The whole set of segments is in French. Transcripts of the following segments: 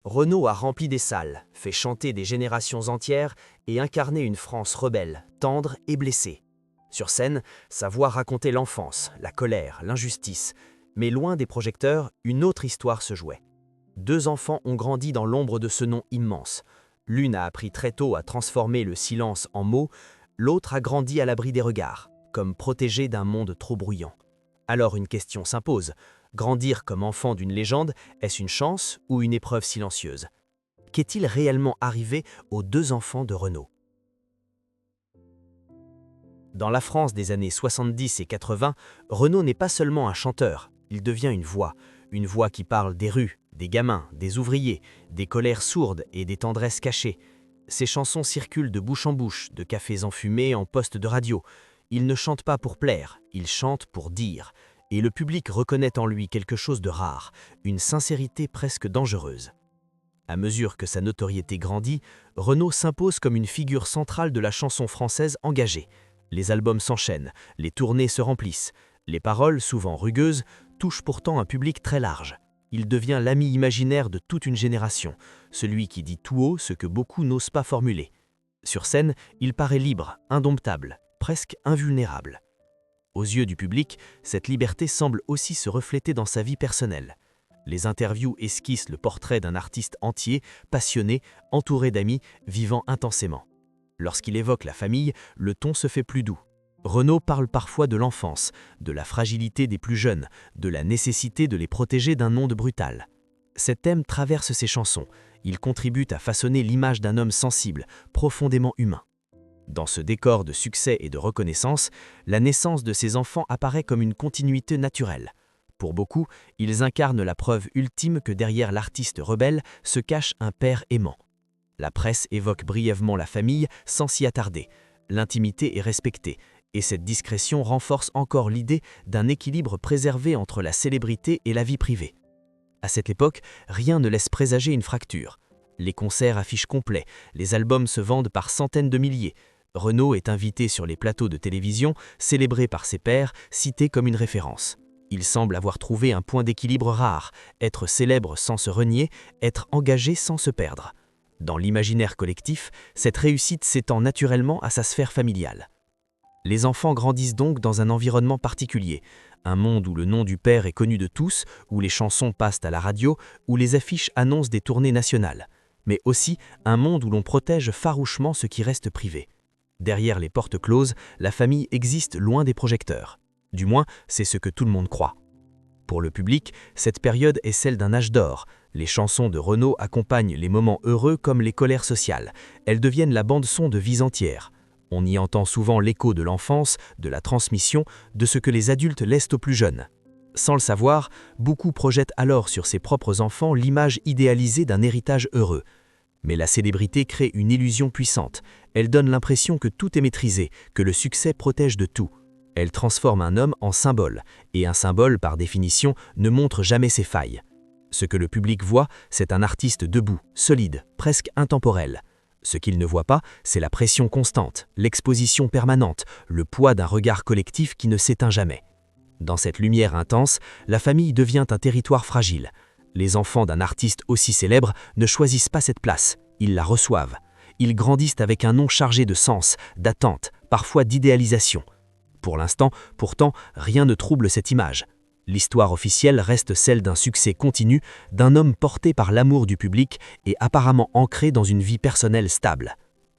Renaud a rempli des salles, fait chanter des générations entières et incarné une France rebelle, tendre et blessée. Sur scène, sa voix racontait l'enfance, la colère, l'injustice. Mais loin des projecteurs, une autre histoire se jouait. Deux enfants ont grandi dans l'ombre de ce nom immense. L'une a appris très tôt à transformer le silence en mots, l'autre a grandi à l'abri des regards, comme protégée d'un monde trop bruyant. Alors une question s'impose. Grandir comme enfant d'une légende, est-ce une chance ou une épreuve silencieuse? Qu'est-il réellement arrivé aux deux enfants de Renaud? Dans la France des années 70 et 80, Renaud n'est pas seulement un chanteur, il devient une voix qui parle des rues, des gamins, des ouvriers, des colères sourdes et des tendresses cachées. Ses chansons circulent de bouche en bouche, de cafés enfumés en postes de radio. Il ne chante pas pour plaire, il chante pour dire. Et le public reconnaît en lui quelque chose de rare, une sincérité presque dangereuse. À mesure que sa notoriété grandit, Renaud s'impose comme une figure centrale de la chanson française engagée. Les albums s'enchaînent, les tournées se remplissent. Les paroles, souvent rugueuses, touchent pourtant un public très large. Il devient l'ami imaginaire de toute une génération, celui qui dit tout haut ce que beaucoup n'osent pas formuler. Sur scène, il paraît libre, indomptable, presque invulnérable. Aux yeux du public, cette liberté semble aussi se refléter dans sa vie personnelle. Les interviews esquissent le portrait d'un artiste entier, passionné, entouré d'amis, vivant intensément. Lorsqu'il évoque la famille, le ton se fait plus doux. Renaud parle parfois de l'enfance, de la fragilité des plus jeunes, de la nécessité de les protéger d'un monde brutal. Ces thèmes traversent ses chansons. Ils contribuent à façonner l'image d'un homme sensible, profondément humain. Dans ce décor de succès et de reconnaissance, la naissance de ces enfants apparaît comme une continuité naturelle. Pour beaucoup, ils incarnent la preuve ultime que derrière l'artiste rebelle se cache un père aimant. La presse évoque brièvement la famille sans s'y attarder. L'intimité est respectée, et cette discrétion renforce encore l'idée d'un équilibre préservé entre la célébrité et la vie privée. À cette époque, rien ne laisse présager une fracture. Les concerts affichent complets, les albums se vendent par centaines de milliers. Renaud est invité sur les plateaux de télévision, célébré par ses pairs, cité comme une référence. Il semble avoir trouvé un point d'équilibre rare, être célèbre sans se renier, être engagé sans se perdre. Dans l'imaginaire collectif, cette réussite s'étend naturellement à sa sphère familiale. Les enfants grandissent donc dans un environnement particulier, un monde où le nom du père est connu de tous, où les chansons passent à la radio, où les affiches annoncent des tournées nationales, mais aussi un monde où l'on protège farouchement ce qui reste privé. Derrière les portes closes, la famille existe loin des projecteurs. Du moins, c'est ce que tout le monde croit. Pour le public, cette période est celle d'un âge d'or. Les chansons de Renaud accompagnent les moments heureux comme les colères sociales. Elles deviennent la bande-son de vies entières. On y entend souvent l'écho de l'enfance, de la transmission, de ce que les adultes laissent aux plus jeunes. Sans le savoir, beaucoup projettent alors sur ses propres enfants l'image idéalisée d'un héritage heureux. Mais la célébrité crée une illusion puissante. Elle donne l'impression que tout est maîtrisé, que le succès protège de tout. Elle transforme un homme en symbole, et un symbole, par définition, ne montre jamais ses failles. Ce que le public voit, c'est un artiste debout, solide, presque intemporel. Ce qu'il ne voit pas, c'est la pression constante, l'exposition permanente, le poids d'un regard collectif qui ne s'éteint jamais. Dans cette lumière intense, la famille devient un territoire fragile. Les enfants d'un artiste aussi célèbre ne choisissent pas cette place, ils la reçoivent. Ils grandissent avec un nom chargé de sens, d'attente, parfois d'idéalisation. Pour l'instant, pourtant, rien ne trouble cette image. L'histoire officielle reste celle d'un succès continu, d'un homme porté par l'amour du public et apparemment ancré dans une vie personnelle stable.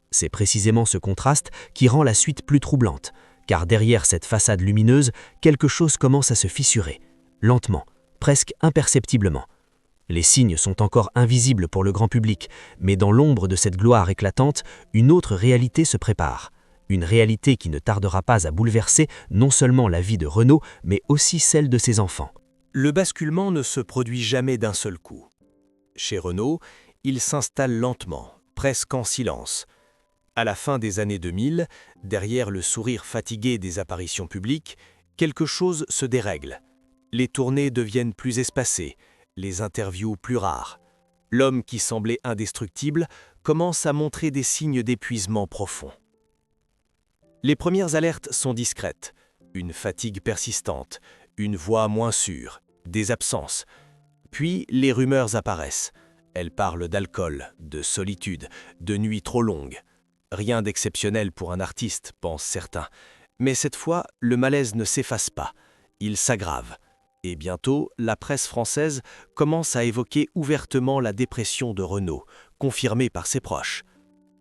C'est précisément ce contraste qui rend la suite plus troublante, car derrière cette façade lumineuse, quelque chose commence à se fissurer, lentement, presque imperceptiblement. Les signes sont encore invisibles pour le grand public, mais dans l'ombre de cette gloire éclatante, une autre réalité se prépare. Une réalité qui ne tardera pas à bouleverser non seulement la vie de Renaud, mais aussi celle de ses enfants. Le basculement ne se produit jamais d'un seul coup. Chez Renaud, il s'installe lentement, presque en silence. À la fin des années 2000, derrière le sourire fatigué des apparitions publiques, quelque chose se dérègle. Les tournées deviennent plus espacées, les interviews plus rares. L'homme qui semblait indestructible commence à montrer des signes d'épuisement profond. Les premières alertes sont discrètes. Une fatigue persistante, une voix moins sûre, des absences. Puis les rumeurs apparaissent. Elle parle d'alcool, de solitude, de nuits trop longues. Rien d'exceptionnel pour un artiste, pensent certains. Mais cette fois, le malaise ne s'efface pas. Il s'aggrave. Et bientôt, la presse française commence à évoquer ouvertement la dépression de Renaud, confirmée par ses proches.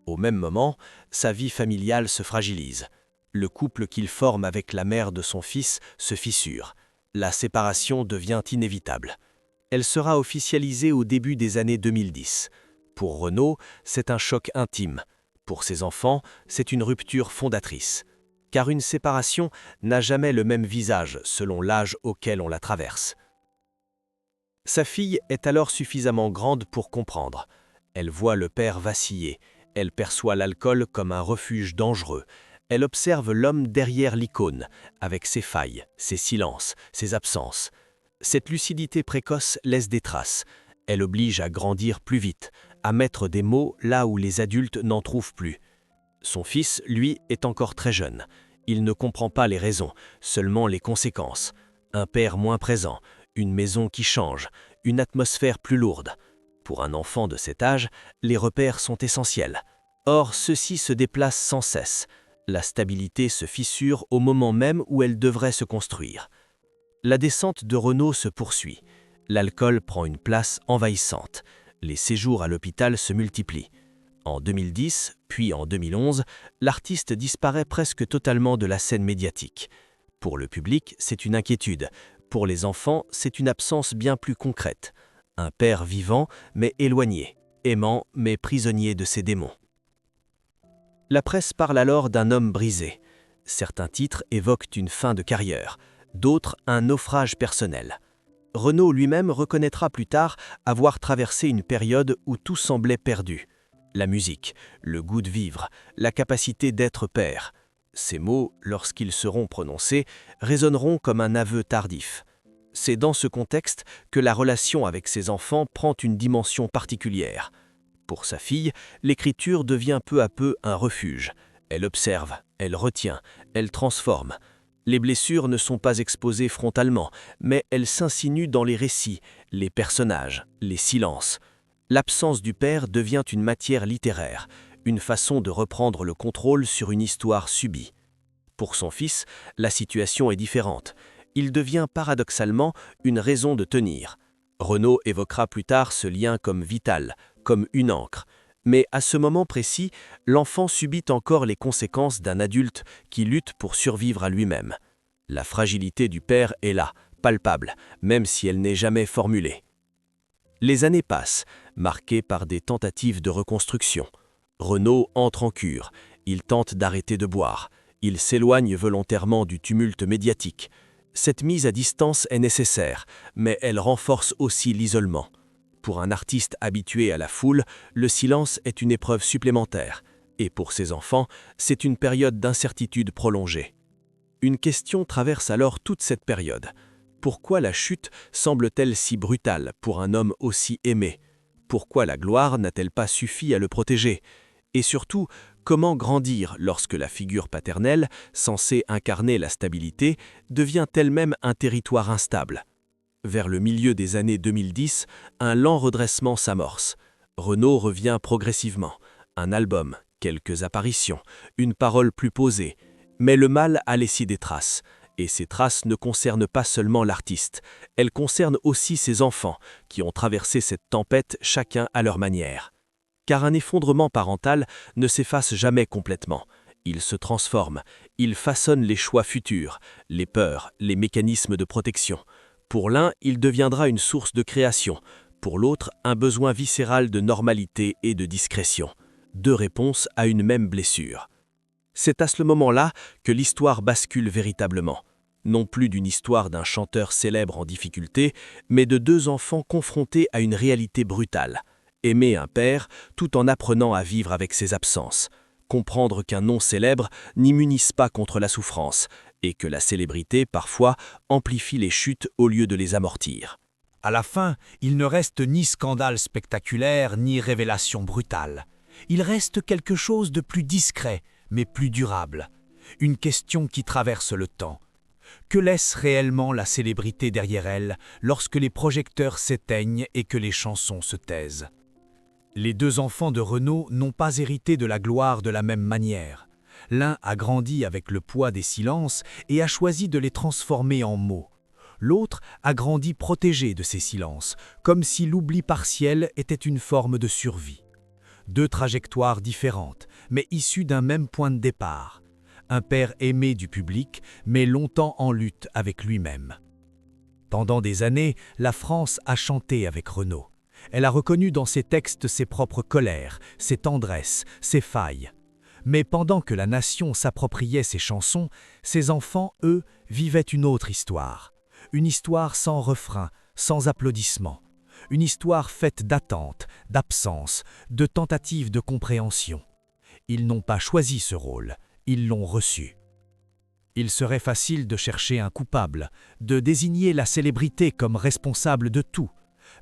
Au même moment, sa vie familiale se fragilise. Le couple qu'il forme avec la mère de son fils se fissure. La séparation devient inévitable. Elle sera officialisée au début des années 2010. Pour Renaud, c'est un choc intime. Pour ses enfants, c'est une rupture fondatrice. Car une séparation n'a jamais le même visage selon l'âge auquel on la traverse. Sa fille est alors suffisamment grande pour comprendre. Elle voit le père vaciller. Elle perçoit l'alcool comme un refuge dangereux. Elle observe l'homme derrière l'icône, avec ses failles, ses silences, ses absences. Cette lucidité précoce laisse des traces. Elle oblige à grandir plus vite, à mettre des mots là où les adultes n'en trouvent plus. Son fils, lui, est encore très jeune. Il ne comprend pas les raisons, seulement les conséquences. Un père moins présent, une maison qui change, une atmosphère plus lourde. Pour un enfant de cet âge, les repères sont essentiels. Or, ceux-ci se déplacent sans cesse. La stabilité se fissure au moment même où elle devrait se construire. La descente de Renaud se poursuit. L'alcool prend une place envahissante. Les séjours à l'hôpital se multiplient. En 2010, puis en 2011, l'artiste disparaît presque totalement de la scène médiatique. Pour le public, c'est une inquiétude. Pour les enfants, c'est une absence bien plus concrète. Un père vivant, mais éloigné, aimant, mais prisonnier de ses démons. La presse parle alors d'un homme brisé. Certains titres évoquent une fin de carrière, d'autres un naufrage personnel. Renaud lui-même reconnaîtra plus tard avoir traversé une période où tout semblait perdu. La musique, le goût de vivre, la capacité d'être père. Ces mots, lorsqu'ils seront prononcés, résonneront comme un aveu tardif. C'est dans ce contexte que la relation avec ses enfants prend une dimension particulière. Pour sa fille, l'écriture devient peu à peu un refuge. Elle observe, elle retient, elle transforme. Les blessures ne sont pas exposées frontalement, mais elles s'insinuent dans les récits, les personnages, les silences. L'absence du père devient une matière littéraire, une façon de reprendre le contrôle sur une histoire subie. Pour son fils, la situation est différente. Il devient paradoxalement une raison de tenir. Renaud évoquera plus tard ce lien comme vital, comme une encre. Mais à ce moment précis, l'enfant subit encore les conséquences d'un adulte qui lutte pour survivre à lui-même. La fragilité du père est là, palpable, même si elle n'est jamais formulée. Les années passent, marquées par des tentatives de reconstruction. Renaud entre en cure, il tente d'arrêter de boire, il s'éloigne volontairement du tumulte médiatique. Cette mise à distance est nécessaire, mais elle renforce aussi l'isolement. Pour un artiste habitué à la foule, le silence est une épreuve supplémentaire. Et pour ses enfants, c'est une période d'incertitude prolongée. Une question traverse alors toute cette période. Pourquoi la chute semble-t-elle si brutale pour un homme aussi aimé? Pourquoi la gloire n'a-t-elle pas suffi à le protéger? Et surtout, comment grandir lorsque la figure paternelle, censée incarner la stabilité, devient elle-même un territoire instable? Vers le milieu des années 2010, un lent redressement s'amorce. Renaud revient progressivement. Un album, quelques apparitions, une parole plus posée. Mais le mal a laissé des traces. Et ces traces ne concernent pas seulement l'artiste. Elles concernent aussi ses enfants, qui ont traversé cette tempête chacun à leur manière. Car un effondrement parental ne s'efface jamais complètement. Il se transforme, il façonne les choix futurs, les peurs, les mécanismes de protection. Pour l'un, il deviendra une source de création. Pour l'autre, un besoin viscéral de normalité et de discrétion. Deux réponses à une même blessure. C'est à ce moment-là que l'histoire bascule véritablement. Non plus d'une histoire d'un chanteur célèbre en difficulté, mais de deux enfants confrontés à une réalité brutale. Aimer un père tout en apprenant à vivre avec ses absences. Comprendre qu'un nom célèbre n'immunise pas contre la souffrance et que la célébrité, parfois, amplifie les chutes au lieu de les amortir. À la fin, il ne reste ni scandale spectaculaire, ni révélation brutale. Il reste quelque chose de plus discret, mais plus durable. Une question qui traverse le temps. Que laisse réellement la célébrité derrière elle lorsque les projecteurs s'éteignent et que les chansons se taisent? Les deux enfants de Renaud n'ont pas hérité de la gloire de la même manière. L'un a grandi avec le poids des silences et a choisi de les transformer en mots. L'autre a grandi protégé de ces silences, comme si l'oubli partiel était une forme de survie. Deux trajectoires différentes, mais issues d'un même point de départ. Un père aimé du public, mais longtemps en lutte avec lui-même. Pendant des années, la France a chanté avec Renaud. Elle a reconnu dans ses textes ses propres colères, ses tendresses, ses failles. Mais pendant que la nation s'appropriait ses chansons, ses enfants, eux, vivaient une autre histoire. Une histoire sans refrain, sans applaudissements. Une histoire faite d'attentes, d'absences, de tentatives de compréhension. Ils n'ont pas choisi ce rôle, ils l'ont reçu. Il serait facile de chercher un coupable, de désigner la célébrité comme responsable de tout.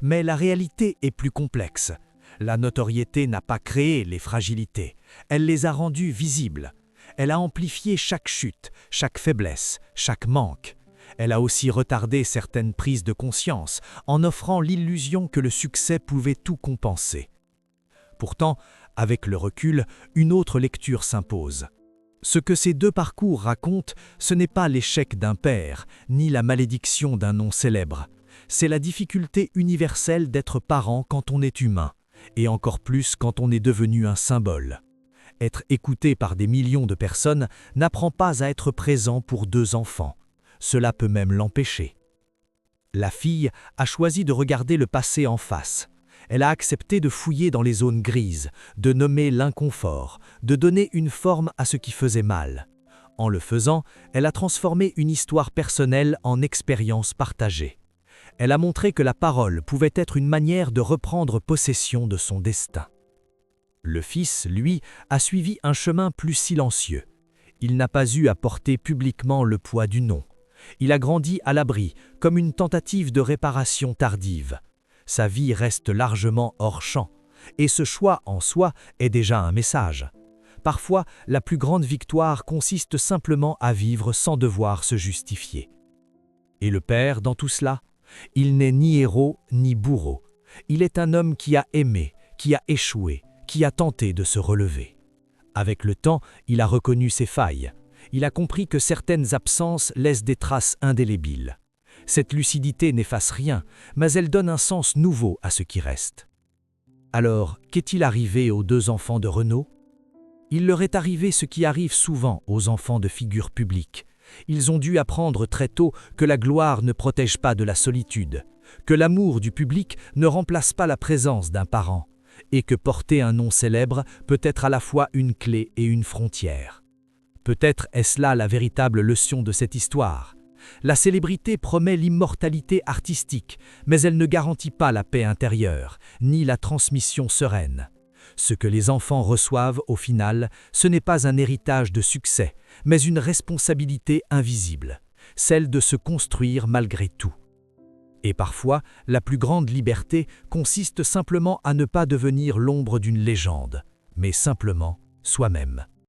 Mais la réalité est plus complexe. La notoriété n'a pas créé les fragilités, elle les a rendues visibles. Elle a amplifié chaque chute, chaque faiblesse, chaque manque. Elle a aussi retardé certaines prises de conscience, en offrant l'illusion que le succès pouvait tout compenser. Pourtant, avec le recul, une autre lecture s'impose. Ce que ces deux parcours racontent, ce n'est pas l'échec d'un père, ni la malédiction d'un nom célèbre. C'est la difficulté universelle d'être parent quand on est humain, et encore plus quand on est devenu un symbole. Être écouté par des millions de personnes n'apprend pas à être présent pour deux enfants. Cela peut même l'empêcher. La fille a choisi de regarder le passé en face. Elle a accepté de fouiller dans les zones grises, de nommer l'inconfort, de donner une forme à ce qui faisait mal. En le faisant, elle a transformé une histoire personnelle en expérience partagée. Elle a montré que la parole pouvait être une manière de reprendre possession de son destin. Le fils, lui, a suivi un chemin plus silencieux. Il n'a pas eu à porter publiquement le poids du nom. Il a grandi à l'abri, comme une tentative de réparation tardive. Sa vie reste largement hors champ, et ce choix en soi est déjà un message. Parfois, la plus grande victoire consiste simplement à vivre sans devoir se justifier. Et le père, dans tout cela, il n'est ni héros ni bourreau. Il est un homme qui a aimé, qui a échoué, qui a tenté de se relever. Avec le temps, il a reconnu ses failles. Il a compris que certaines absences laissent des traces indélébiles. Cette lucidité n'efface rien, mais elle donne un sens nouveau à ce qui reste. Alors, qu'est-il arrivé aux deux enfants de Renaud? Il leur est arrivé ce qui arrive souvent aux enfants de figures publiques. Ils ont dû apprendre très tôt que la gloire ne protège pas de la solitude, que l'amour du public ne remplace pas la présence d'un parent, et que porter un nom célèbre peut être à la fois une clé et une frontière. Peut-être est-ce là la véritable leçon de cette histoire. La célébrité promet l'immortalité artistique, mais elle ne garantit pas la paix intérieure, ni la transmission sereine. Ce que les enfants reçoivent au final, ce n'est pas un héritage de succès, mais une responsabilité invisible, celle de se construire malgré tout. Et parfois, la plus grande liberté consiste simplement à ne pas devenir l'ombre d'une légende, mais simplement soi-même.